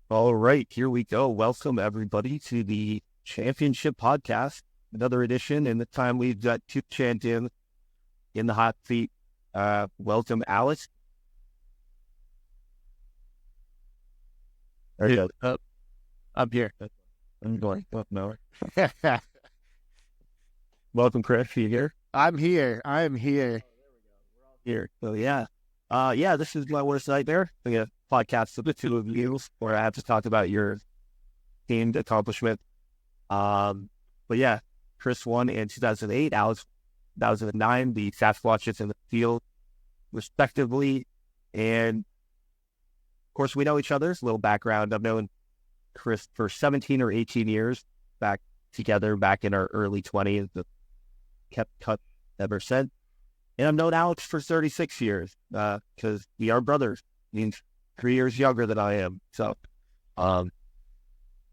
All right, here we go. Welcome everybody to the Championship Podcast, another edition. And this time we've got two champions in the hot seat. Welcome, Alex. There you go. I'm here. I'm going. No. Welcome, Chris. Are you here? I'm here. I'm here. Here. So this is my worst nightmare. I'm gonna podcast with the two of you, where I have to talk about your team accomplishment. But yeah, Chris won in 2008, Alex 2009, the Sasquatches in the field, respectively. And of course, we know each other's a little background. I've known Chris for 17 or 18 years, back in our early 20s, kept cut ever since. And I've known Alex for 36 years, because we are brothers. He's 3 years younger than I am. So,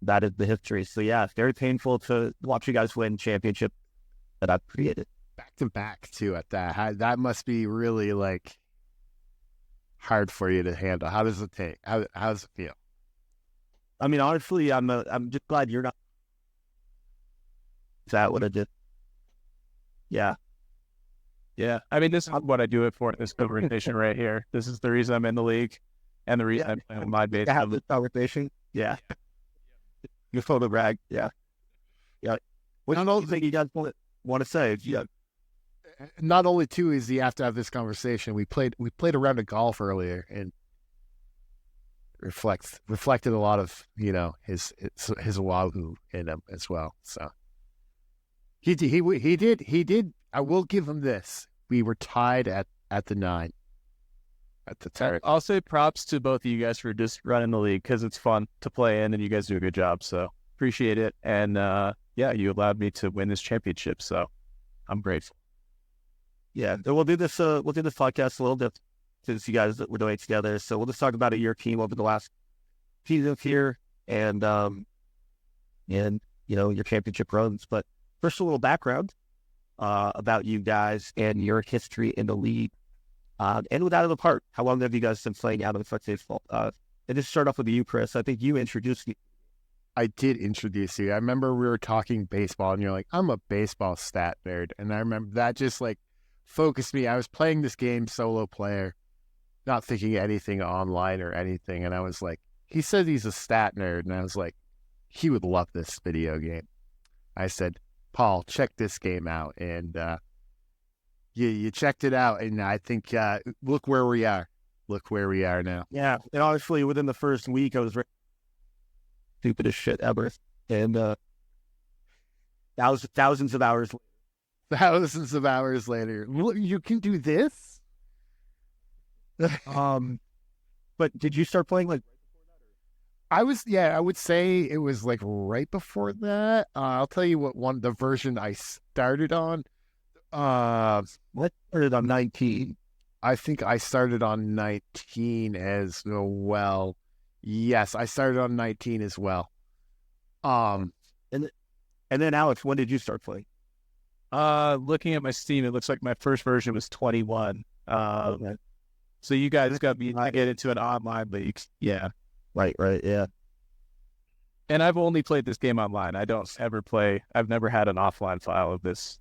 that is the history. So yeah, it's very painful to watch you guys win championship that I've created. Back to back too at that. That must be really hard for you to handle. How does it take? How does it feel? I mean, honestly, I'm just glad you're not. Is that what I did? Yeah. Yeah. I mean, this is what I do it for, this conversation right here. This is the reason I'm in the league and the reason I'm playing my base. To have this conversation. Yeah. Your photo brag. Yeah. Yeah. What do you think you guys want to say? Yeah. Not only too is you have to have this conversation. We played a round of golf earlier and reflected a lot of his wahoo in him as well. So he did. I will give him this. We were tied at the 9. At the time. I'll say props to both of you guys for just running the league because it's fun to play in and you guys do a good job. So appreciate it. And you allowed me to win this championship. So I'm grateful. Yeah, we'll do this podcast a little bit since you guys were doing it together. So we'll just talk about your team over the last season here and your championship runs. But first, a little background about you guys and your history in the league. And with Out of the Park, how long have you guys been playing Out of the Park baseball? And just start off with you, Chris. I think you introduced me. I did introduce you. I remember we were talking baseball, and you're like, "I'm a baseball stat nerd," and I remember that just focused me. I was playing this game solo player, not thinking anything online or anything, and I was like, "He said he's a stat nerd," and I was like, "He would love this video game." I said, "Paul, check this game out," and you checked it out, and I think look where we are. Look where we are now. Yeah, and honestly, within the first week, I was stupidest shit ever, and thousands of hours. Thousands of hours later, you can do this. But did you start playing I would say it was right before that. I'll tell you the version I started on. What started on 19? I think I started on 19 as well. Yes, I started on 19 as well. And then Alex, when did you start playing? Looking at my Steam, it looks like my first version was 21. Okay. So you guys got me to get into an online league. Yeah. Right, yeah. And I've only played this game online. I don't ever play. I've never had an offline file of this.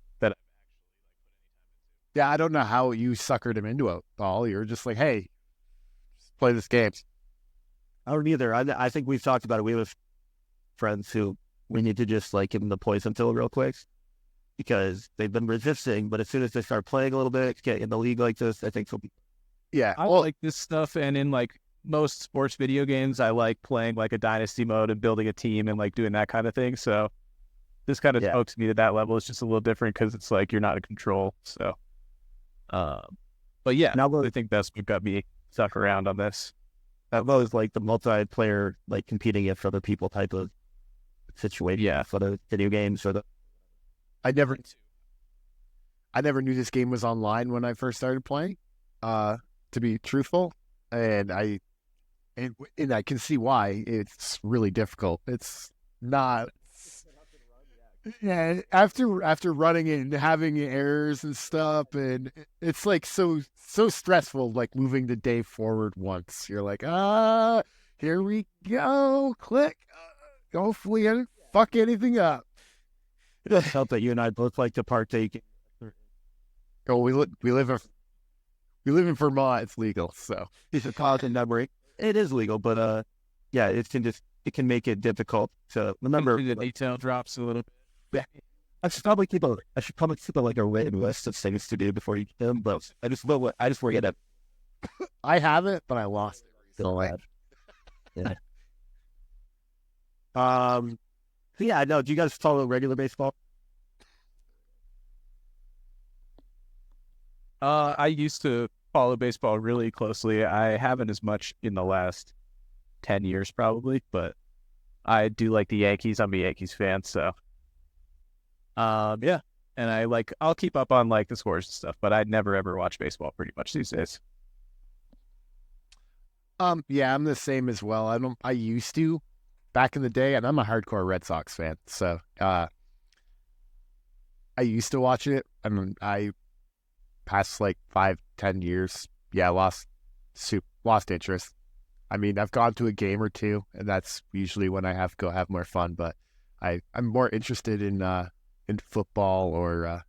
Yeah, I don't know how you suckered him into it, Paul. You're just like, hey, just play this game. I don't either. I think we've talked about it. We have friends who we need to just give them the poison pill real quick because they've been resisting. But as soon as they start playing a little bit, get in the league like this, I think they'll be. Yeah, I like this stuff, and in most sports video games, I like playing a dynasty mode and building a team and doing that kind of thing. So this kind of pokes me to that level. It's just a little different because it's you're not in control. So. But yeah, I think that's what got me stuck around on this. That was the multiplayer, competing against other people type of situation. Yeah, for the video games or the. I never knew this game was online when I first started playing. To be truthful, and I can see why. It's really difficult. It's not. Yeah, after running it and having errors and stuff, and it's so stressful. Moving the day forward once, you're like, Here we go. Click. Hopefully, I didn't fuck anything up. It does help that you and I both like to partake. Oh, we live in Vermont. It's legal, so It's a cause and memory. It is legal, but yeah, it can make it difficult to remember. The detail drops a little bit. I should probably keep a like a written list of things to do before you get them, but I just forget it. I have it, but I lost it. So yeah. So yeah, no. Do you guys follow regular baseball? I used to follow baseball really closely. I haven't as much in the last 10 years probably, but I do like the Yankees. I'm a Yankees fan, so yeah. And I'll keep up on like the scores and stuff, but I'd never ever watch baseball pretty much these days. Yeah, I'm the same as well. I used to back in the day, and I'm a hardcore Red Sox fan. So, I used to watch it, and I past like 5-10 years, yeah, lost interest. I mean, I've gone to a game or two, and that's usually when I have to go have more fun. But I'm more interested in football or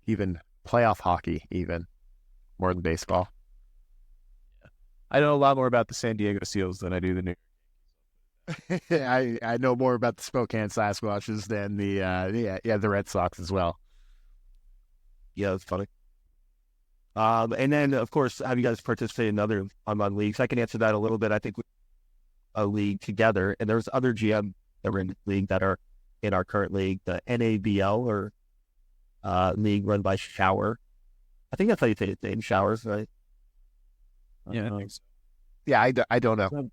even playoff hockey, even more than baseball. I know a lot more about the San Diego Seals than I do the New I know more about the Spokane Sasquatches than the Red Sox as well. Yeah, that's funny. And then of course, have you guys participated in other online leagues? I can answer that a little bit. I think we a league together, and there's other GM that were in the league that are in our current league, the NABL or league run by Shower. I think that's how you say it, name Showers, right? Yeah, I think so. Yeah, I don't know.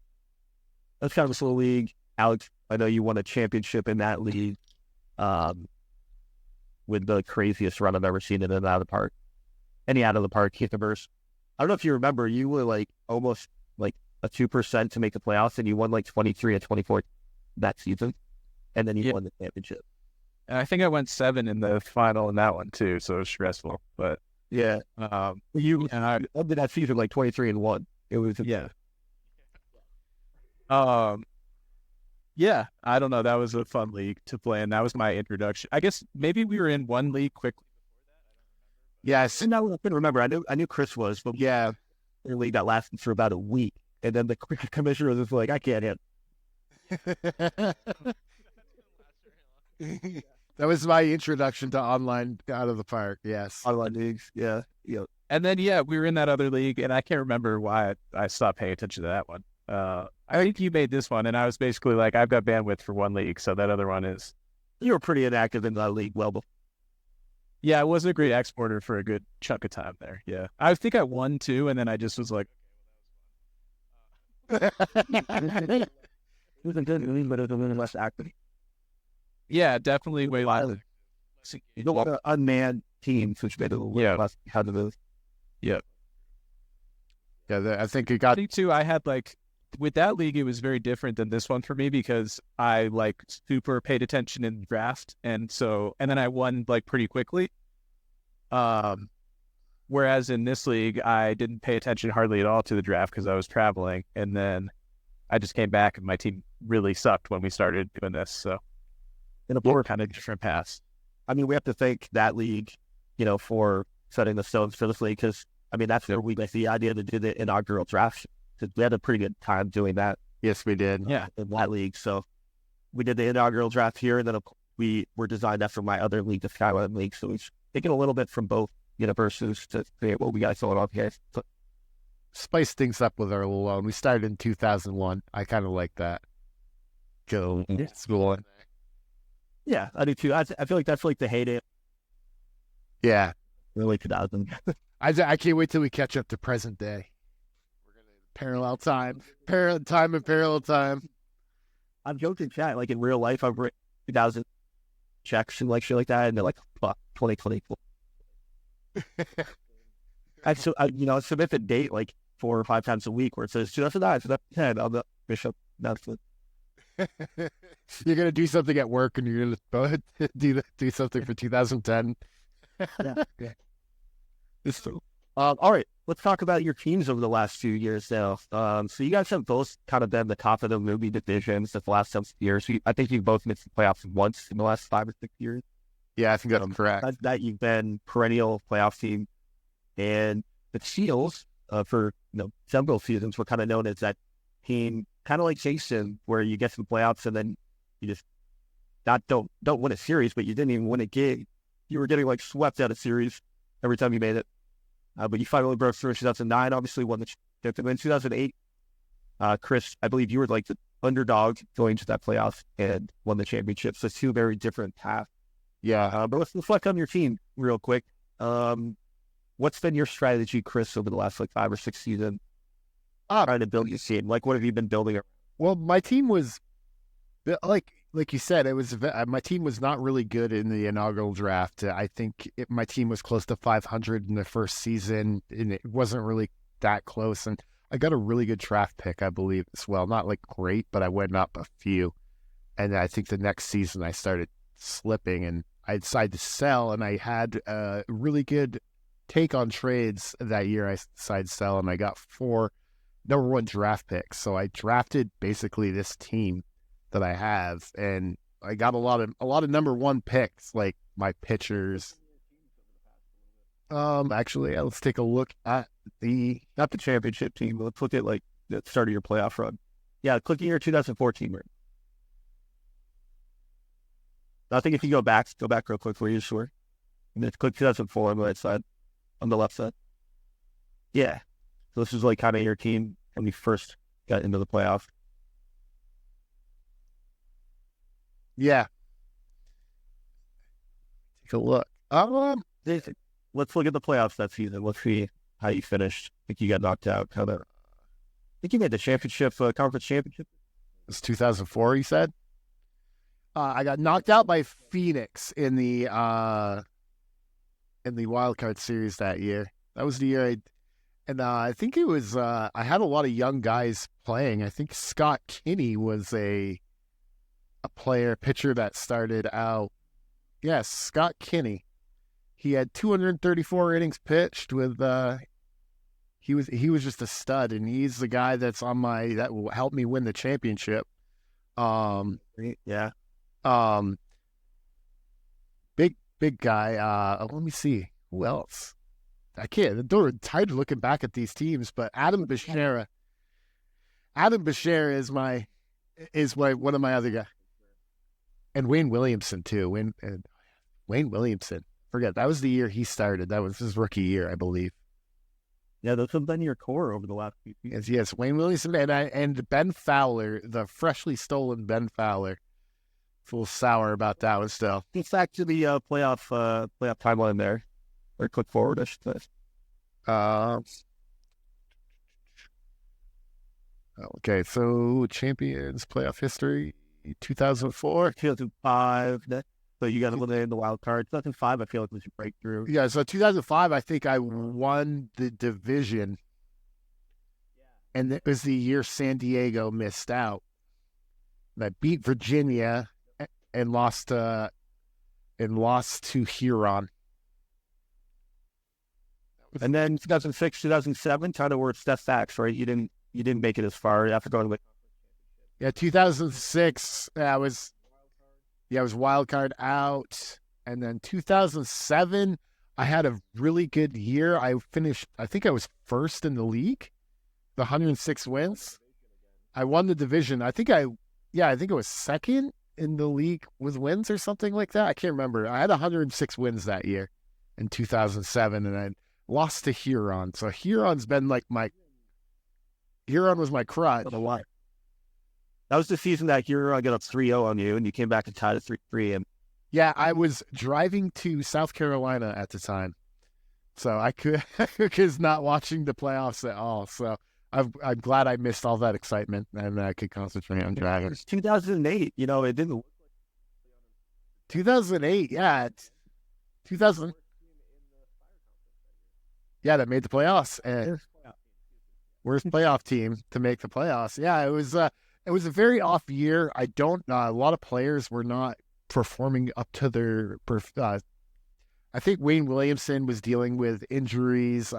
That's kind of a slow league. Alex, I know you won a championship in that league with the craziest run I've ever seen in and out of the park. Any out of the park universe. I don't know if you remember, you were like almost like a 2% to make the playoffs, and you won like 23 and 24 that season, and then you won the championship. I think I went 7 in the final in that one too, so it was stressful. But yeah, you and I ended that season like 23 and 1. It was yeah, I don't know. That was a fun league to play, and that was my introduction. I guess maybe we were in one league quickly. Yeah, I couldn't remember. I knew Chris was, but yeah, their league that lasted for about a week, and then the commissioner was like, "I can't hit." That was my introduction to online out of the park. Yes, online leagues. Yeah. And then we were in that other league, and I can't remember why I stopped paying attention to that one. I think you made this one, and I was basically like, I've got bandwidth for one league, so that other one is. You were pretty inactive in that league, well before. Yeah, I wasn't a great exporter for a good chunk of time there. Yeah, I think I won 2, and then I just was like, it was a good league, but it was a little less active. Yeah, definitely way less. You don't want unmanned teams, which made it a little less how to move. Yeah. Yeah, I think it got. I think too. I had with that league, it was very different than this one for me because I super paid attention in the draft, and then I won pretty quickly. Whereas in this league, I didn't pay attention hardly at all to the draft because I was traveling, and then I just came back and my team really sucked when we started doing this. So, in a kind of different paths. I mean, we have to thank that league, for setting the stones for this league because I mean that's where we got the idea to do the inaugural draft. We had a pretty good time doing that. Yes, we did. Yeah, in that league. So we did the inaugural draft here, and then we were designed after my other league, the Skyline League. So we've taken a little bit from both universities to create what we got going on here. So, spice things up with our little loan. We started in 2001. I kind of like that. Go school. Yeah, I do too. I feel like that's the heyday. Yeah, early 2000. I can't wait till we catch up to present day. Parallel time. I'm joking, chat. Like in real life, I've written 2000 checks and shit like that, and they're like, fuck, 2024. I submit the date 4 or 5 times a week where it says 2009, 2010 on the Bishop announcement. You're gonna do something at work, and you're gonna do something for 2010. Yeah. It's true. All right, let's talk about your teams over the last few years now. So you guys have both kind of been the top of the movie divisions the last several years. I think you've both missed the playoffs once in the last 5 or 6 years. Yeah, I think that's correct. That you've been perennial playoff team. And the Seals, for several seasons, were kind of known as that team, kind of like Jason, where you get to the playoffs and then you just don't win a series, but you didn't even win a game. You were getting like swept out of series every time you made it. But you finally broke through in 2009, obviously won the championship. In 2008, Chris, I believe you were like the underdog going to that playoff and won the championship. So 2 very different paths. Yeah. But let's reflect on your team real quick. What's been your strategy, Chris, over the last like 5 or 6 seasons trying to build your team? Like, what have you been building? Well, my team was like you said, it was my team was not really good in the inaugural draft. I think my team was close to 500 in the first season, and it wasn't really that close. And I got a really good draft pick, I believe, as well. Not like great, but I went up a few. And I think the next season I started slipping, and I decided to sell, and I had a really good take on trades that year. I decided to sell, and I got 4 number 1 draft picks. So I drafted basically this team that I have, and I got a lot of number 1 picks, like my pitchers. Actually, let's take a look at not the championship team, but let's look at like the start of your playoff run. Yeah, click your 2014 ring. I think if you go back real quick for you, sure. And then click 2004 on the right side, on the left side. Yeah. So this is like kind of your team when you first got into the playoff. Yeah. Take a look. Let's look at the playoffs that season. Let's see how you finished. I think you got knocked out. I think you made the championship, conference championship. It's 2004, you said? I got knocked out by Phoenix in the wild card series that year. That was the year I think it was I had a lot of young guys playing. I think Scott Kinney was a pitcher that started out. Yes, Scott Kinney. He had 234 innings pitched with he was just a stud, and he's the guy that will help me win the championship. Yeah. Big guy. Let me see who else. I can't. I'm tired of looking back at these teams, but Adam Bashera is one of my other guys, and Wayne Williamson too. Wayne Williamson. Forget that was the year he started. That was his rookie year, I believe. Yeah, those have been your core over the last few years. Yes, Wayne Williamson and Ben Fowler, the freshly stolen Ben Fowler. A little sour about that one still. Get back to the playoff timeline there, or click forward, I should say. Okay, so champions playoff history, 2004, 2005. So you got eliminated in the wild card. 2005, I feel like was your breakthrough. Yeah, so 2005, I think I won the division, and it was the year San Diego missed out. And I beat Virginia and lost to Huron. And then 2006, 2007, kind of where it's step backs, right? You didn't make it as far after going with. Yeah, 2006, I was wild card out, and then 2007, I had a really good year. I think I was first in the league, the 106 wins. I won the division. I think I was second in the league with wins or something like that. I can't remember. I had 106 wins that year in 2007, and I lost to Huron. So Huron's been like Huron was my crutch. That was the season that Huron got up 3-0 on you, and you came back and tied it 3-3. And yeah, I was driving to South Carolina at the time, so I was not watching the playoffs at all. So I'm glad I missed all that excitement, and I could concentrate on driving. It's 2008. It didn't. 2008, yeah. 2000. Yeah, that made the playoffs. And worst playoff team to make the playoffs. Yeah, it was a very off year. A lot of players were not performing up to their. I think Wayne Williamson was dealing with injuries.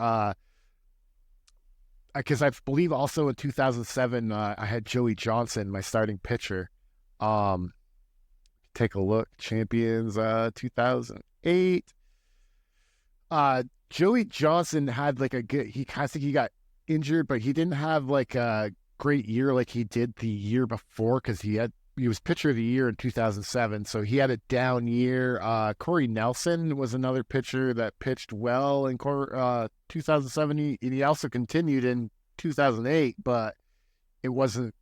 because I believe also in 2007 I had Joey Johnson, my starting pitcher. Take a look, champions 2008. Joey Johnson had like a good. I think he got injured, but he didn't have like a great year like he did the year before because he was pitcher of the year in 2007, so he had a down year. Corey Nelson was another pitcher that pitched well in 2007. He also continued in 2008, but it wasn't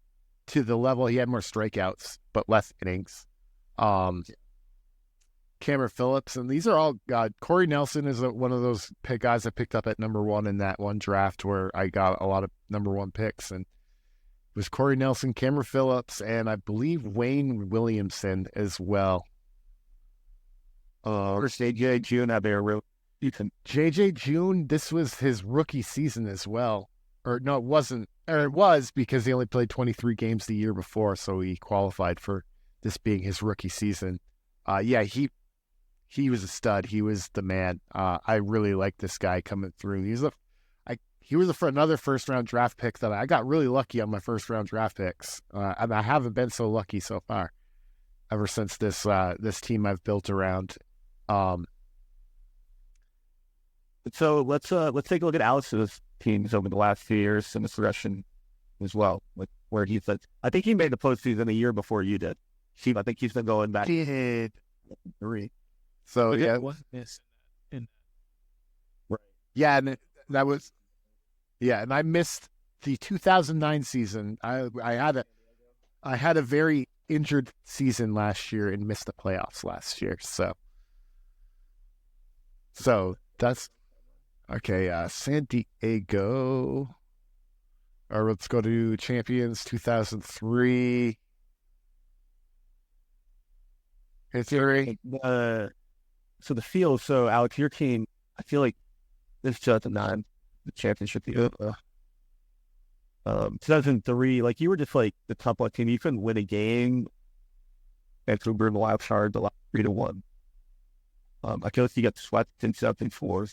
to the level. He had more strikeouts, but less innings. Cameron Phillips, and these are all Corey Nelson is one of those guys I picked up at number 1 in that one draft where I got a lot of number 1 picks, and it was Corey Nelson, Cameron Phillips, and I believe Wayne Williamson as well. JJ June had a real decent. JJ June, this was his rookie season as well. Or no, it wasn't. Or it was because he only played 23 games the year before, so he qualified for this being his rookie season. He was a stud. He was the man. I really like this guy coming through. He was another first-round draft pick that I got really lucky on my first-round draft picks. I haven't been so lucky so far ever since this team I've built around. So let's take a look at Alex's teams over the last few years in the progression as well, like where he said. I think he made the postseason a year before you did. Steve, I think he's been going back. He had 3. So But yeah, it wasn't this in yeah, and that was and I missed the 2009 season. I had a very injured season last year and missed the playoffs last year. So that's okay. San Diego. Or let's go to champions 2003. History. So the field. So Alex, your team. I feel like this 2009, the championship year. 2003, like you were just like the top 1 team. You couldn't win a game. Vancouver in the wild card, the last 3-1. I feel like you got swept in 2004.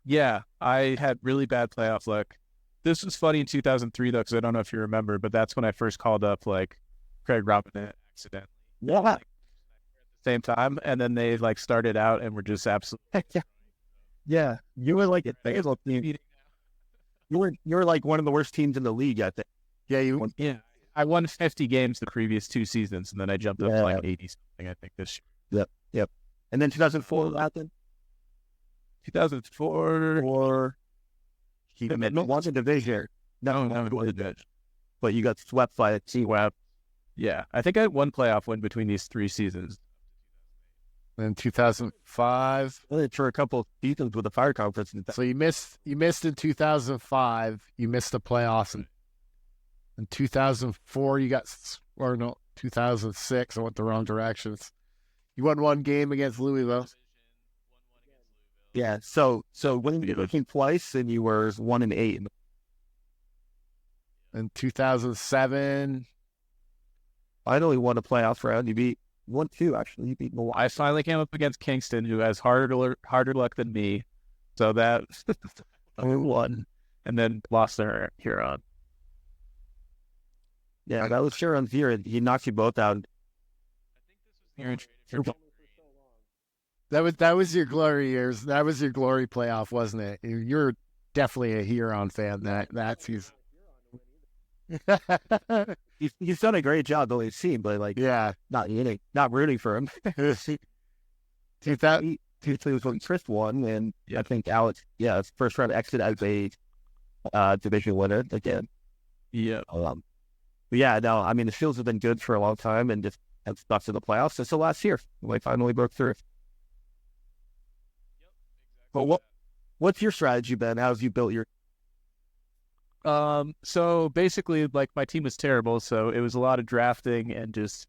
Yeah, I had really bad playoff luck. This was funny in 2003 though, because I don't know if you remember, but that's when I first called up like Craig Robinette accidentally. Yeah. At the same time, and then they like started out and were just absolutely. Yeah. You were like a baseball team. You were like one of the worst teams in the league, I think. Yeah, I won 50 games the previous 2 seasons, and then I jumped up to like 80 something. I think this year. Yep. And then 2004 happened. 2004. He won a division. No, it wasn't good. But you got swept by a team. Yeah, I think I had 1 playoff win between these 3 seasons. In 2005. For a couple of seasons with the Fire Conference. So you missed in 2005. You missed the playoffs. In 2004, 2006. I went the wrong directions. You won 1 game against Louisville. Yeah. So when you came twice, and you were 1-8. In 2007, I only won a playoff round. You beat 1-2. Actually, you beat Milwaukee. I finally came up against Kingston, who has harder luck than me. So that I won, and then lost their Huron. Yeah, that was Huron's year. He knocked you both out. That was your glory years. That was your glory playoff, wasn't it? You're definitely a Huron fan that season. He's done a great job, though it seemed, but not rooting for him. 2000 was when Chris won, and I think Alex, his first round exit as a division winner again. Yeah. But no, I mean the Fields have been good for a long time, and just have stuck to the playoffs since the last year. We finally broke through. But what's your strategy, Ben? How have you built your? So basically, like my team was terrible, so it was a lot of drafting and just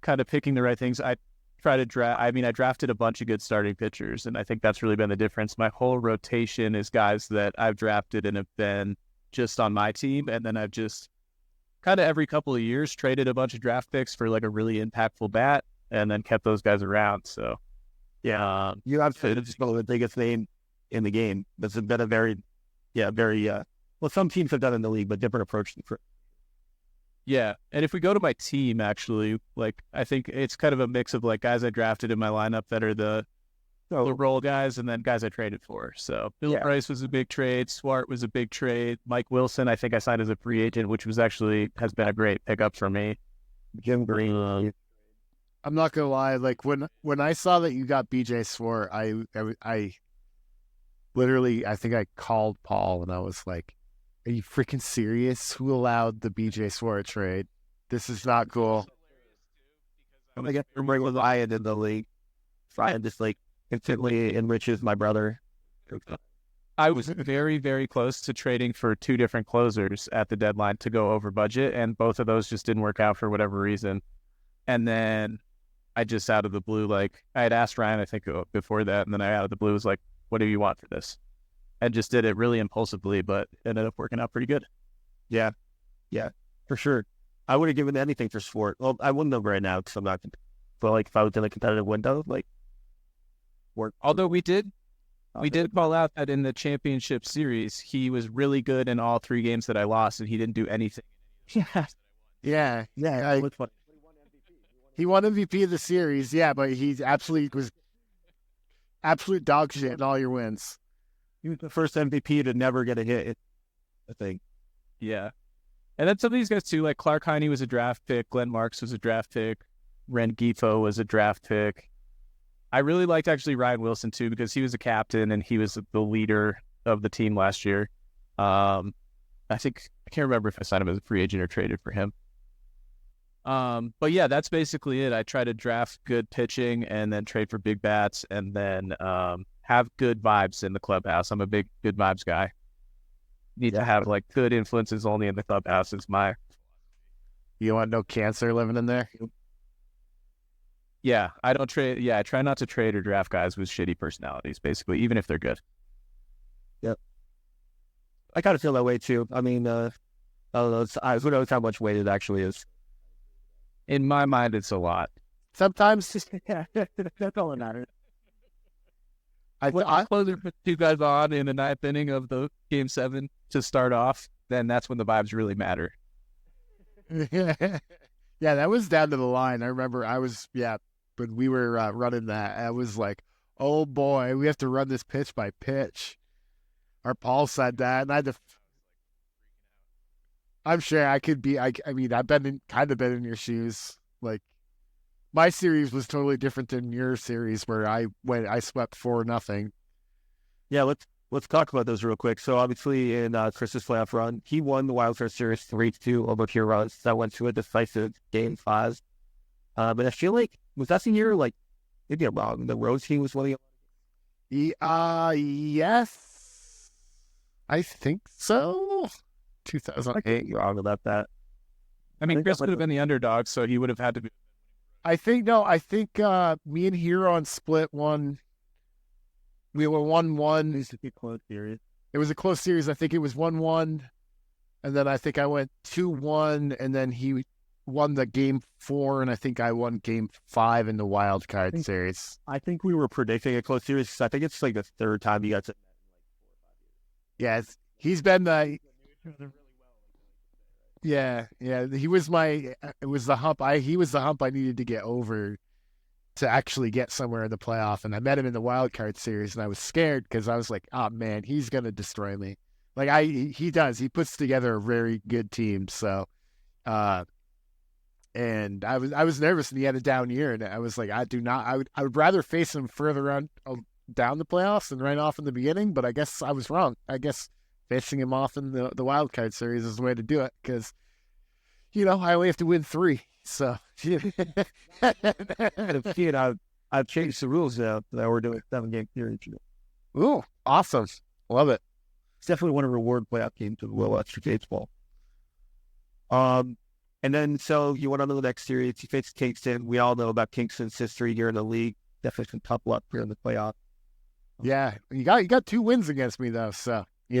kind of picking the right things. I drafted a bunch of good starting pitchers, and I think that's really been the difference. My whole rotation is guys that I've drafted and have been just on my team, and then I've just kind of every couple of years traded a bunch of draft picks for like a really impactful bat, and then kept those guys around. So, you have to just the biggest name in the game. This has been a very very. Well, some teams have done it in the league, but different approach. Yeah, and if we go to my team, actually, like I think it's kind of a mix of like guys I drafted in my lineup that are the role guys, and then guys I traded for. So Bill Price was a big trade. Swart was a big trade. Mike Wilson, I think I signed as a free agent, which was actually has been a great pickup for me. Jim Green. I'm not gonna lie. Like when I saw that you got BJ Swart, I literally I think I called Paul and I was like, "Are you freaking serious? Who allowed the BJ Swart trade? This is not cool." I guess with Ryan in the league. Ryan just like instantly enriches my brother. I was very, very close to trading for 2 different closers at the deadline to go over budget, and both of those just didn't work out for whatever reason. And then I just out of the blue, like I had asked Ryan, I think before that, and then I out of the blue was like, "What do you want for this?" And just did it really impulsively, but it ended up working out pretty good. Yeah, for sure. I would have given anything for Swart. Well, I wouldn't have right now because I'm not. But like if I was in a competitive window, like work. Although we did call out that in the championship series, he was really good in all 3 games that I lost, and he didn't do anything. Yeah. He won MVP of the series, but he was absolute dog shit in all your wins. He was the first MVP to never get a hit, I think. Yeah. And then some of these guys too, like Clark Heine was a draft pick, Glenn Marks was a draft pick, Ren Gifo was a draft pick. I really liked actually Ryan Wilson too, because he was a captain and he was the leader of the team last year. I can't remember if I signed him as a free agent or traded for him. But yeah, that's basically it. I try to draft good pitching and then trade for big bats and then have good vibes in the clubhouse. I'm a big good vibes guy. Need to have like good influences only in the clubhouse is my. You want no cancer living in there? Yeah, I don't trade. Yeah, I try not to trade or draft guys with shitty personalities, basically, even if they're good. Yep. I kind of feel that way too. I mean, I don't know. Who knows how much weight it actually is? In my mind, it's a lot. Sometimes, that's all that matters. I closer put 2 guys on in the 9th inning of the Game 7 to start off, then that's when the vibes really matter. Yeah, that was down to the line. I remember when we were running that, I was like, oh boy, we have to run this pitch by pitch. Our Paul said that, and I had to. I'm sure I could be. I mean, I've been in your shoes. Like, my series was totally different than your series, where I swept 4-0. Yeah, let's talk about those real quick. So obviously in Chris's playoff run, he won the Wild Card Series 3-2 over Heroes. That went to a decisive Game 5. But I feel like was that the year? Like maybe I'm wrong. The Rose team was winning. Yes, I think so. 2008. You're wrong about that. I mean, Chris would have been the underdog, so he would have had to be. I think me and Huron split one. We were 1-1. It was a close series. It was a close series. I think it was 1-1, and then I think I went 2-1, and then he won the Game 4, and I think I won Game 5 in the Wild Card Series. I think we were predicting a close series because I think it's like the 3rd time you got to. Yeah, he's been the. Yeah. He was it was the hump. He was the hump I needed to get over to actually get somewhere in the playoff. And I met him in the Wild Card Series, and I was scared because I was like, oh man, he's going to destroy me. Like he does. He puts together a very good team. So, and I was nervous, and he had a down year, and I was like, I would rather face him further on down the playoffs than right off in the beginning. But I guess I was wrong. I guess facing him off in the Wild Card Series is the way to do it because, I only have to win 3. So, I've changed the rules now that we're doing 7-game series. Ooh, awesome. Love it. It's definitely one of the reward playoff games of Will Extra Baseball. And then, so you went on to the next series. You faced Kingston. We all know about Kingston's history here in the league. Definitely some tough luck here in the playoff. Yeah, you got 2 wins against me though, so you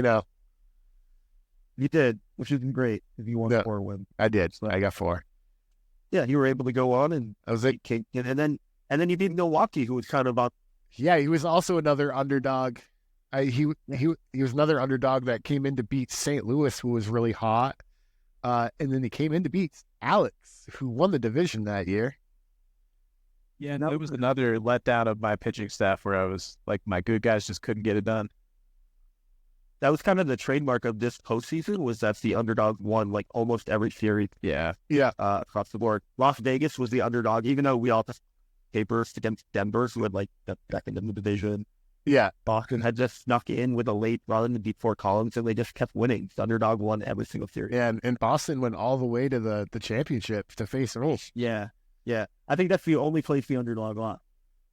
did, which is great. If you won 4 wins, I did. I got 4. Yeah, you were able to go on, and I was like Kingston, and then you beat Milwaukee, who was kind of up. Yeah, he was also another underdog. He was another underdog that came in to beat St. Louis, who was really hot, and then he came in to beat Alex, who won the division that year. Yeah, no, it was another letdown of my pitching staff where I was like, my good guys just couldn't get it done. That was kind of the trademark of this postseason, was that the underdog won like almost every series. Yeah. Across the board. Las Vegas was the underdog, even though we all took papers against Denver, who had like the second in the division. Yeah. Boston had just snuck in with a late run to beat Fort Collins, and they just kept winning. The underdog won every single series. Yeah, and Boston went all the way to the championship to face Earls. Yeah. I think that's the only place the underdog lost.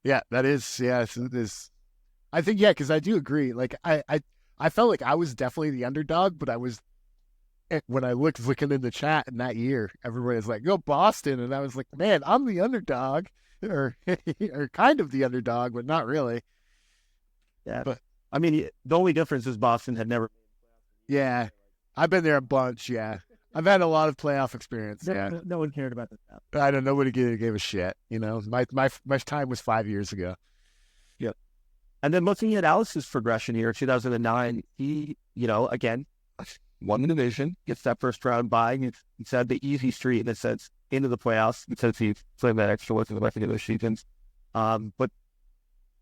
Yeah, that is. Yeah, it is. I think, yeah, because I do agree. Like, I felt like I was definitely the underdog, but I was, when I looking in the chat in that year, everybody was like, go Boston. And I was like, man, I'm the underdog, or kind of the underdog, but not really. Yeah. But I mean, the only difference is Boston had never. Yeah. I've been there a bunch. Yeah. I've had a lot of playoff experience. Yeah. No one cared about that. I don't know. Nobody gave a shit. You know, my time was 5 years ago. Yep. And then looking at Alex's progression here, 2009, he, again, won the division, gets that first round bye. He's had the easy streak in a sense into the playoffs because he's playing that extra work in the rest of the seasons. But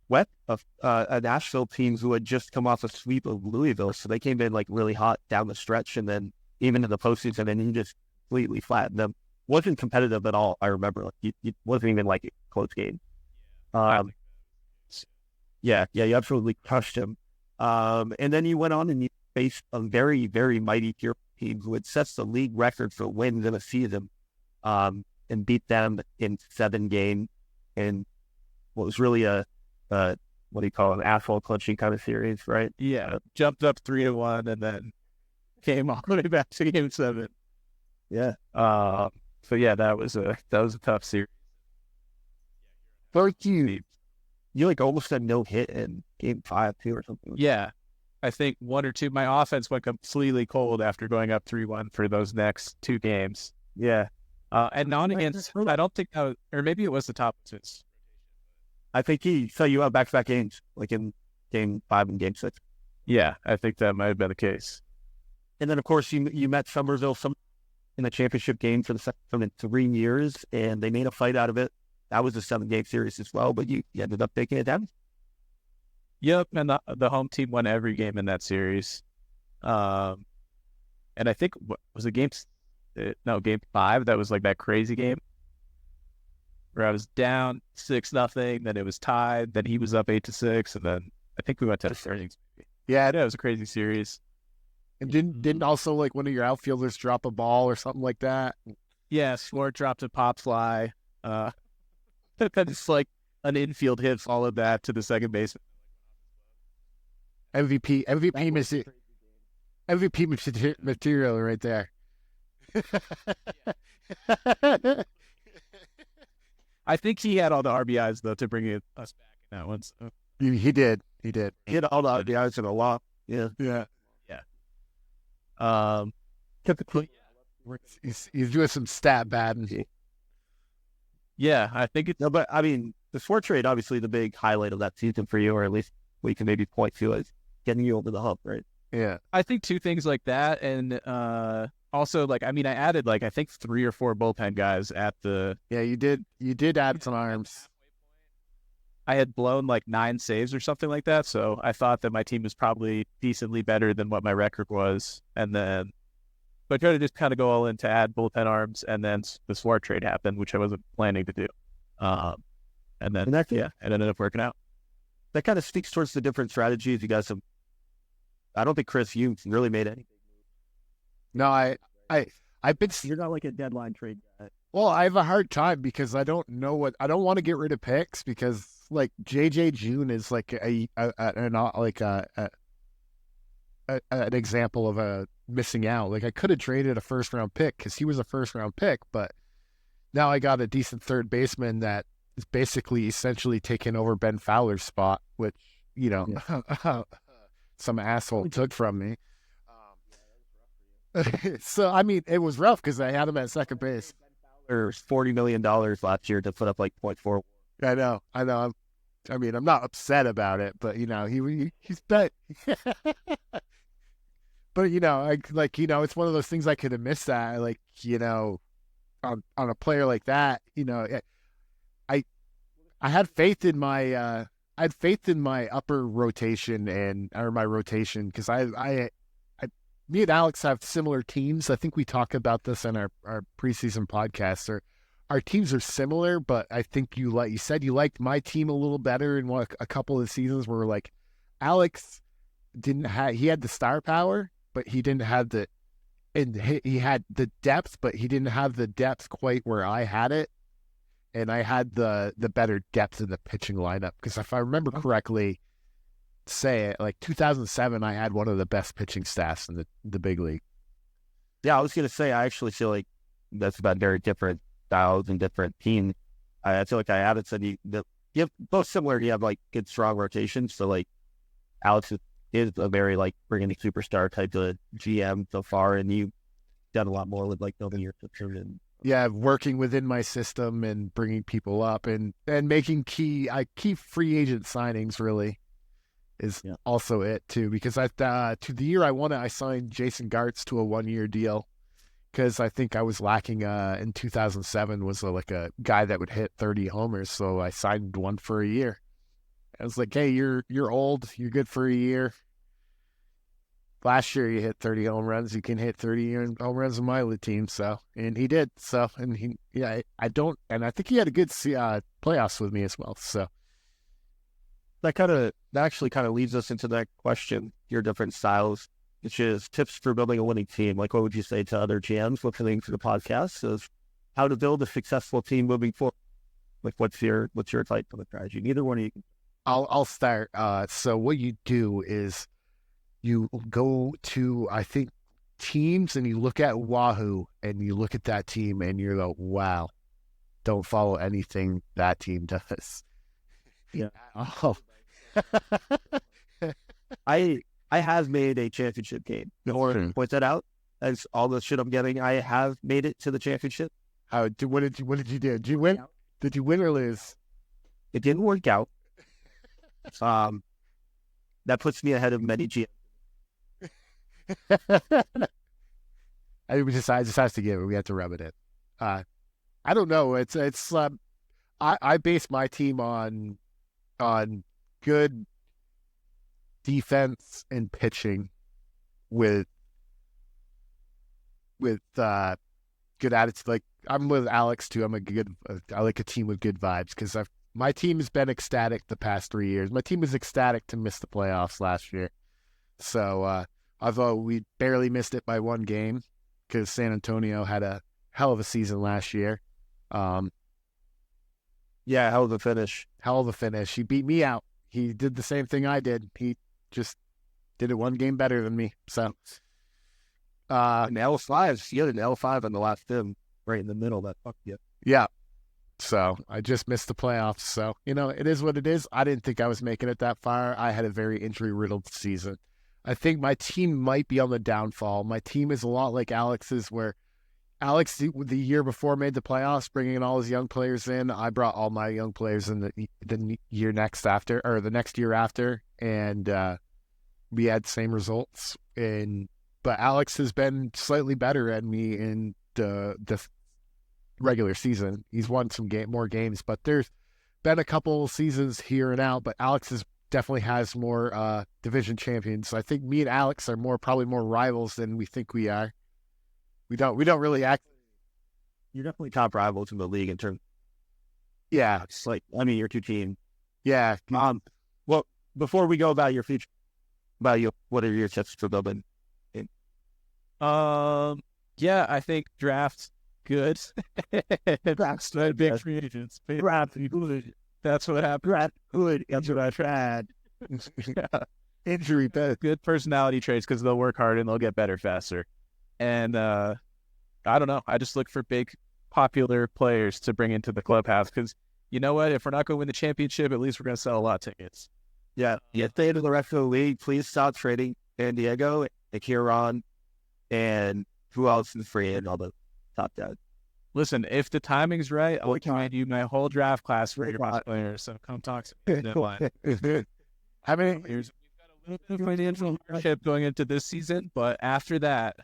wet of a Nashville team who had just come off a sweep of Louisville, so they came in like really hot down the stretch, and then even in the postseason, and he just completely flattened them. Wasn't competitive at all. I remember, like, it wasn't even like a close game. Yeah, you absolutely crushed him. And then you went on and you faced a very, very mighty Pure team who had set the league record for wins in a season, and beat them in 7 games in what was really a what do you call it, an asshole clutching kind of series, right? Yeah, jumped up 3-1 and then came all the way back to game 7. Yeah. So yeah, that was a tough series. But you like almost had no hit in game 5 too, or something. Yeah, I think 1 or 2. My offense went completely cold after going up 3-1 for those next 2 games. Yeah. And not against, I don't think, or maybe it was the top 6. I think he saw you out back-to-back games, like in game 5 and game 6. Yeah, I think that might have been the case. And then, of course, you met Somerville in the championship game for the second time in 3 years, and they made a fight out of it. That was a 7-game series as well, but you ended up taking it down. Yep, and the home team won every game in that series. And I think, was it game 5? That was like that crazy game where I was down 6-0, then it was tied, then he was up 8-6, and then I think we went to extra innings. Yeah, it was a crazy series. And didn't also like one of your outfielders drop a ball or something like that? Yeah, Swart dropped a pop fly. That's like an infield hit followed that to the second baseman. MVP material right there. I think he had all the RBIs though to bring us back in that one. So. He did. He had all the RBIs in a lot. Yeah. Typically, he's doing some stat batting. Yeah, I think it's... No, but I mean, the Swart trade, obviously the big highlight of that season for you, or at least we can maybe point to as getting you over the hump, right? Yeah. I think 2 things like that, and also, like, I mean, I added, like, I think 3 or 4 bullpen guys at the... Yeah, you did add some arms. I had blown, like, 9 saves or something like that, so I thought that my team was probably decently better than what my record was, and then... But I tried to just kind of go all in to add bullpen arms, and then the Swart trade happened, which I wasn't planning to do. And then, it ended up working out. That kind of speaks towards the different strategies you guys have. I don't think, Chris, you really made any. No, I've been... You're not like a deadline trade guy. Well, I have a hard time because I don't want to get rid of picks because, like, JJ June is like an example of a missing out. Like, I could have traded a first round pick because he was a first round pick, but now I got a decent third baseman that is basically essentially taking over Ben Fowler's spot, which, some asshole took from me. So, I mean, it was rough because I had him at second base. There's $40 million last year to put up like 0.4. I know. I mean, I'm not upset about it, but he's bet. But it's one of those things I could have missed that. Like, on a player like that, I had faith in my upper rotation or my rotation because me and Alex have similar teams. I think we talk about this in our preseason podcast. Our teams are similar, but I think you said you liked my team a little better in a couple of seasons where like Alex he had the star power, but he didn't have he had the depth, but he didn't have the depth quite where I had it. And I had the better depth in the pitching lineup because if I remember correctly, like 2007, I had one of the best pitching staffs in the big league. Yeah, I was going to say, I actually feel like that's about very different styles and different teams. I feel like I added said you have both similar. You have like good, strong rotations. So like Alex is a very like bringing a superstar type of GM so far, and you've done a lot more with like building your system and working within my system and bringing people up and making key free agent signings really is also it too, because to the year I won it, I signed Jason Gartz to a 1-year deal because I think I was lacking in 2007 was like a guy that would hit 30 homers. So I signed one for a year. I was like, hey, you're old. You're good for a year. Last year, you hit 30 home runs. You can hit 30 home runs in my team. So, and he did. So, and I think he had a good playoffs with me as well. So, that actually kind of leads us into that question, your different styles, which is tips for building a winning team. Like, what would you say to other GMs listening to the podcast is how to build a successful team moving forward? Like, what's your type of strategy? Neither one of you can. I'll start. So what you do is you go to, I think, teams and you look at Wahoo and you look at that team and you go, wow, don't follow anything that team does. Yeah. Oh. I have made a championship game. Or point that out. As all the shit I'm getting, I have made it to the championship. What did you do? Did you win? Did you win or lose? It didn't work out. That puts me ahead of many GMs. I just have to give it. We have to rub it in. I don't know. It's I base my team on good defense and pitching with good attitude. Like I'm with Alex too. I like a team with good vibes because my team has been ecstatic the past 3 years. My team was ecstatic to miss the playoffs last year. So although we barely missed it by one game because San Antonio had a hell of a season last year. Yeah, hell of a finish. Hell of a finish. He beat me out. He did the same thing I did. He just did it one game better than me. So an L5, you had an L5 on the last sim right in the middle. That fucked you. Yeah. So I just missed the playoffs. So, it is what it is. I didn't think I was making it that far. I had a very injury-riddled season. I think my team might be on the downfall. My team is a lot like Alex's, where Alex, the year before, made the playoffs, bringing in all his young players in. I brought all my young players in the year next after, or the next year after, and we had the same results. But Alex has been slightly better than me in the regular season. He's won some more games, but there's been a couple seasons here and out. But Alex definitely has more division champions. So I think me and Alex are probably more rivals than we think we are. We don't really act. You're definitely top rivals in the league in terms. Yeah, it's like your two teams. Yeah. Well, before we go about your future, what are your tips for building? Yeah, I think draft's good. Draft's big free agents. Draft good. That's what happened. Draft good. That's what I tried. Injury bad. Good personality traits because they'll work hard and they'll get better faster. And I don't know. I just look for big, popular players to bring into the clubhouse because you know what? If we're not going to win the championship, at least we're going to sell a lot of tickets. Yeah. Stay to the rest of the league. Please stop trading San Diego, Kieran, and who else is free and all the top guys. Listen, if the timing's right, I'll trade you my whole draft class for your best players. So come talk to me. Deadline. How many? We've got a little bit of financial hardship going into this season, but after that,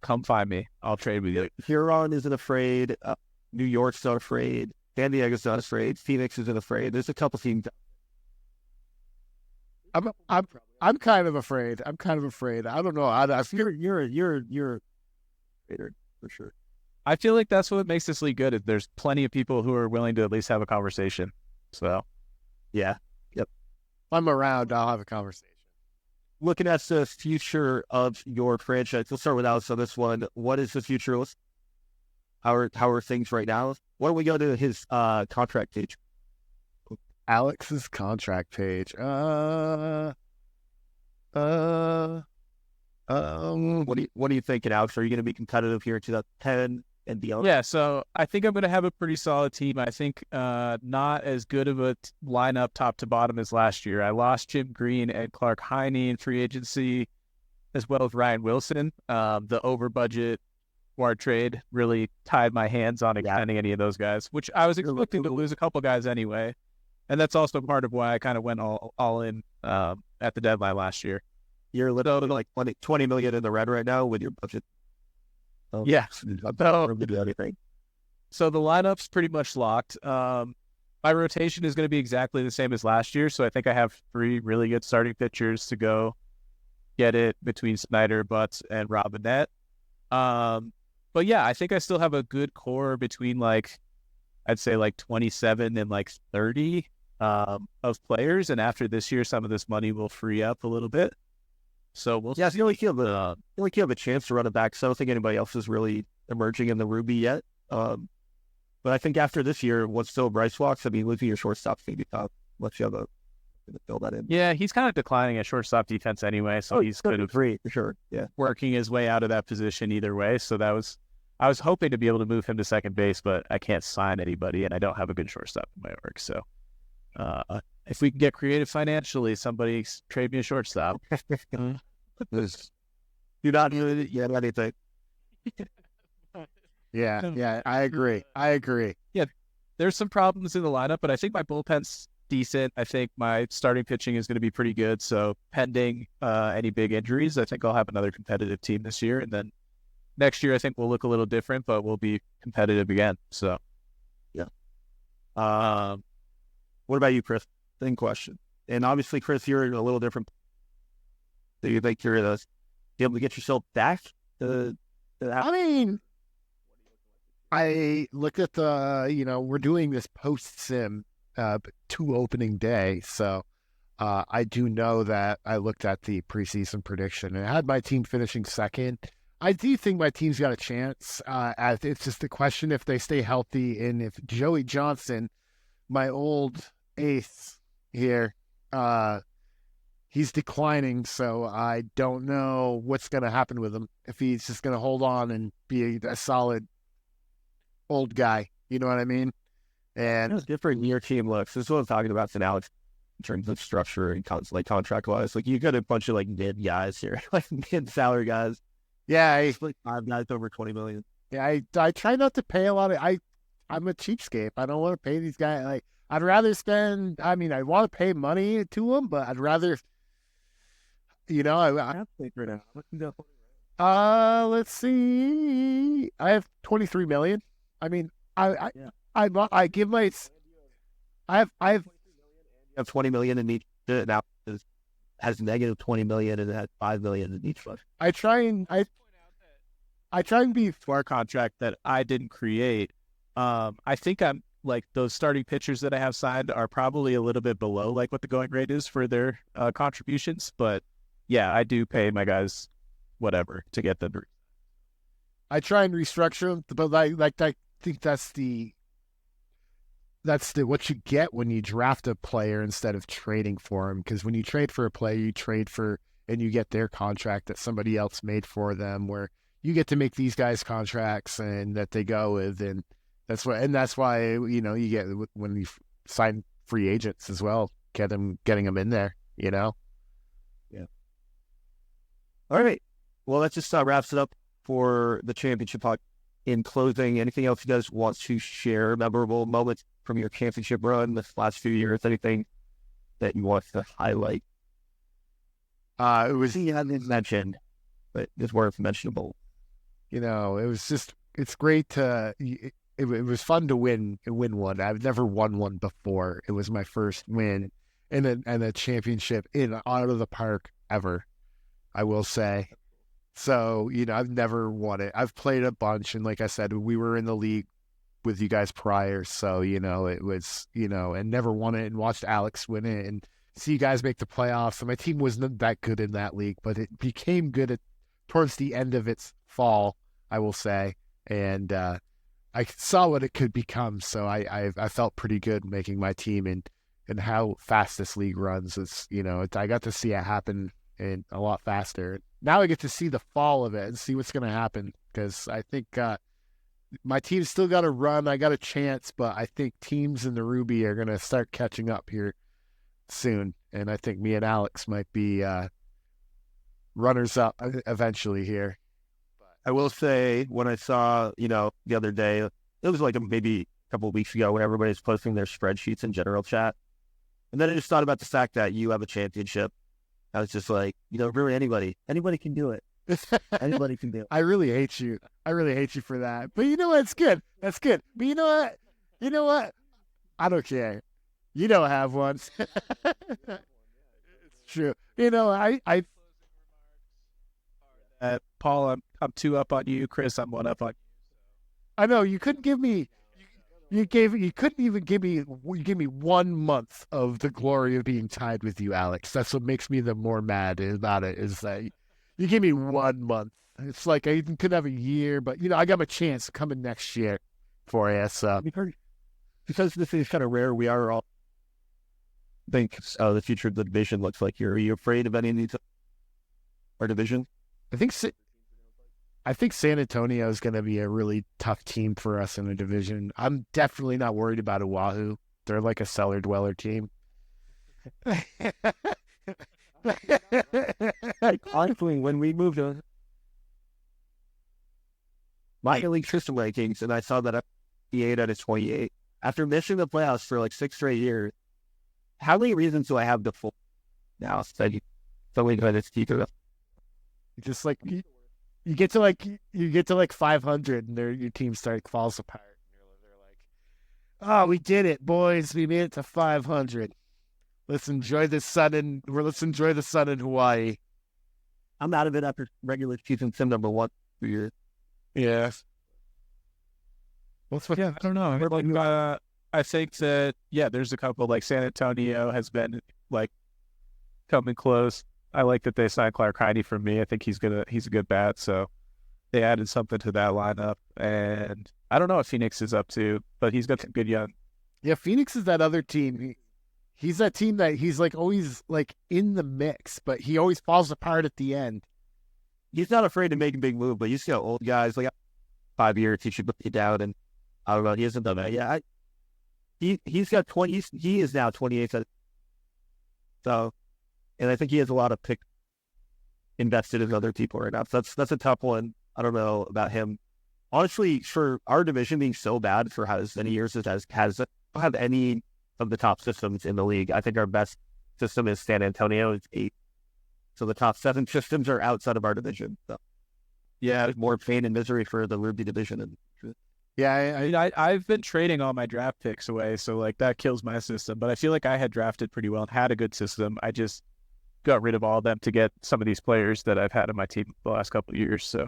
come find me. I'll trade with you. Huron isn't afraid. New York's not afraid. San Diego's not afraid. Phoenix isn't afraid. There's a couple teams. I'm kind of afraid. I don't know. I feel You're for sure. I feel like that's what makes this league good. Is there's plenty of people who are willing to at least have a conversation. So, yeah. If I'm around, I'll have a conversation. Looking at the future of your franchise, we'll start with Alex on this one. What is the future? How are things right now? Why don't we go to his contract page? Alex's contract page. What are you thinking, Alex? Are you going to be competitive here in 2010 and beyond? Yeah, so I think I'm going to have a pretty solid team. I think not as good of a lineup top to bottom as last year. I lost Jim Green and Clark Heine in free agency, as well as Ryan Wilson. The over budget Ward trade really tied my hands on extending any of those guys, which I was expecting to lose a couple guys anyway. And that's also part of why I kind of went all in at the deadline last year. You're literally like 20 million in the red right now with your budget. Yeah. So the lineup's pretty much locked. My rotation is going to be exactly the same as last year. So I think I have 3 really good starting pitchers to go get it between Snyder, Butts, and Robinette. But yeah, I think I still have a good core between I'd say 27 and 30 of players. And after this year, some of this money will free up a little bit. So we'll you only have a chance to run it back. So I don't think anybody else is really emerging in the Ruby yet. But I think after this year, once still Bryce walks, I mean, losing your shortstop maybe top. Unless you have to fill that in. Yeah, he's kind of declining at shortstop defense anyway. So he's kind of free for sure. Yeah, working his way out of that position either way. So I was hoping to be able to move him to second base, but I can't sign anybody, and I don't have a good shortstop in my org. So if we can get creative financially, somebody trade me a shortstop. Do not do it. Yeah, anything. Yeah, I agree. Yeah, there's some problems in the lineup, but I think my bullpen's decent. I think my starting pitching is going to be pretty good. So pending any big injuries, I think I'll have another competitive team this year. And then next year, I think we'll look a little different, but we'll be competitive again. So, yeah. What about you, Chris? Same question. And obviously, Chris, you're a little different. Do you think you're able to get yourself back to I mean, I look at we're doing this post-sim 2 opening day. So I do know that I looked at the preseason prediction and I had my team finishing second. I do think my team's got a chance. It's just the question if they stay healthy and if Joey Johnson, my old ace here, he's declining, so I don't know what's going to happen with him. If he's just going to hold on and be a solid old guy, you know what I mean? And it's different your team looks. This is what I'm talking about to Alex in terms of structure and contract-wise. You got a bunch of mid guys here, mid salary guys. Yeah, 5 guys over 20 million. Yeah, I try not to pay a lot of. I'm a cheapskate. I don't want to pay these guys. I'd rather spend. I mean, I want to pay money to them, but I'd rather. Let's see. I have 23 million. I mean, I give my. I have 20 million in each now. Has negative 20 million and has 5 million in each fund. I try and be for our contract that I didn't create. I think I'm those starting pitchers that I have signed are probably a little bit below what the going rate is for their contributions. But yeah, I do pay my guys whatever to get them. I try and restructure them, but I think that's the what you get when you draft a player instead of trading for him. Because when you trade for a player, you trade for and you get their contract that somebody else made for them, where you get to make these guys contracts and that they go with, and that's why you get when you sign free agents as well, getting them in there. Yeah. All right. Well, that just wraps it up for the championship podcast. in closing, anything else you guys want to share? Memorable moments from your championship run this last few years? Anything that you want to highlight? It was, You hadn't mentioned, but it's worth mentionable. it was just, it's great to, it was fun to win one. I've never won one before. It was my first win in a championship out of the park ever, I will say. So, I've never won it. I've played a bunch. And like I said, we were in the league with you guys prior. So, it was, and never won it, and watched Alex win it and see you guys make the playoffs. And my team wasn't that good in that league, but it became good towards the end of its fall, I will say. And I saw what it could become. So I felt pretty good making my team and how fast this league runs. It's, I got to see it happen and a lot faster. Now I get to see the fall of it and see what's going to happen, because I think my team's still got to run. I got a chance, but I think teams in the Ruby are going to start catching up here soon. And I think me and Alex might be runners up eventually here. I will say, when I saw, the other day, it was like maybe a couple of weeks ago when everybody's posting their spreadsheets in general chat. And then I just thought about the fact that you have a championship. I was just like, really anybody can do it. Anybody can do it. I really hate you. I really hate you for that. But you know what? It's good. That's good. But you know what? I don't care. You don't have one. It's true. I Paul, I'm 2 up on you. Chris, I'm 1 up on you. I know you couldn't give me. You couldn't even give me. You gave me 1 month of the glory of being tied with you, Alex. That's what makes me the more mad about it. Is that you gave me 1 month. It's like I could have a year, but I got my chance coming next year for you. So because this is kind of rare, we are all think the future of the division looks like. Are you afraid of any of these? Our division? I think San Antonio is going to be a really tough team for us in the division. I'm definitely not worried about Oahu. They're like a cellar dweller team. Honestly, when we moved to minor league system rankings, and I saw that 58 out of 28 after missing the playoffs for like 6 straight years, how many reasons do I have to full now? So we go to keep it up. Just like you get to like 500 and your team falls apart. They're like, "Oh, we did it, boys! We made it to 500. Let's enjoy the sun in Hawaii." I'm out of it after regular season sim number 1 for years. Yeah. I don't know. I mean, like, I think that there's a couple, like San Antonio has been like coming close. I like that they signed Clark Heine for me. I think he's a good bat, so they added something to that lineup. And I don't know what Phoenix is up to, but he's got some good young. Yeah, Phoenix is that other team. He's that team that he's like always like in the mix, but he always falls apart at the end. He's not afraid to make a big move, but you see how old guys, like 5 years, he should put you down, and I don't know, he hasn't done that. Yeah, he's got 20. He is now 28. So, and I think he has a lot of pick invested in other people right now. So that's a tough one. I don't know about him. Honestly, for our division being so bad for as many years as it has, don't have any of the top systems in the league. I think our best system is San Antonio. It's 8. So the top 7 systems are outside of our division. So yeah, more pain and misery for the Ruby division. Yeah, I've been trading all my draft picks away, so like that kills my system. But I feel like I had drafted pretty well and had a good system. I just got rid of all of them to get some of these players that I've had in my team the last couple of years. So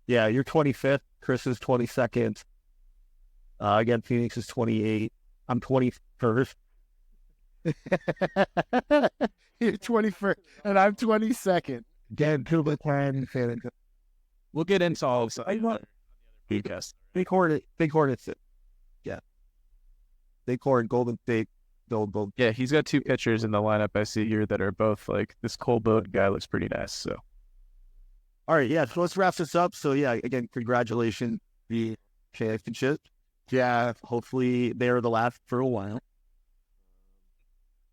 yeah, you're 25th. Chris is 22nd. Again, Phoenix is 28. I'm 21st. You're 21st, and I'm 22nd. Again, we'll get into all of it. Big Hornets. Yeah. Big Horn, Golden State, Gold. Yeah, he's got 2 pitchers in the lineup I see here that are both like this Cole Bowden guy looks pretty nice. So, all right, yeah. So let's wrap this up. So yeah, again, congratulations, the championship. Yeah, hopefully they're the last for a while.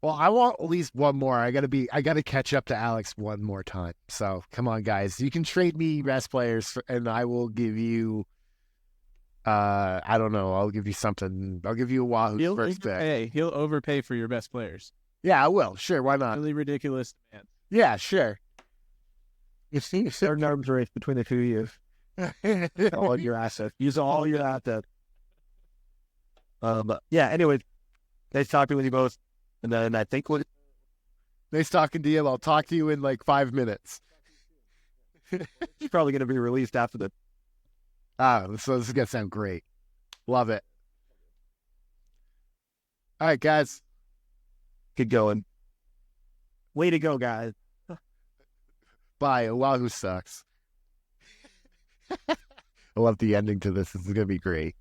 Well, I want at least one more. I gotta catch up to Alex one more time. So come on, guys. You can trade me best players, and I will give you. I don't know. I'll give you something. I'll give you a Wahoo first pick. He'll overpay for your best players. Yeah, I will. Sure, why not? Really ridiculous demand. Yeah, sure. You see, certain arms race between the two of you. All your assets. Use all your assets. But yeah. Anyway, nice talking with you both. And then I think Nice talking to you. I'll talk to you in like 5 minutes. it's probably going to be released after the. So this is gonna sound great. Love it. All right, guys. Get going. Way to go, guys. Bye. Wahoo sucks. I love the ending to this. This is gonna be great.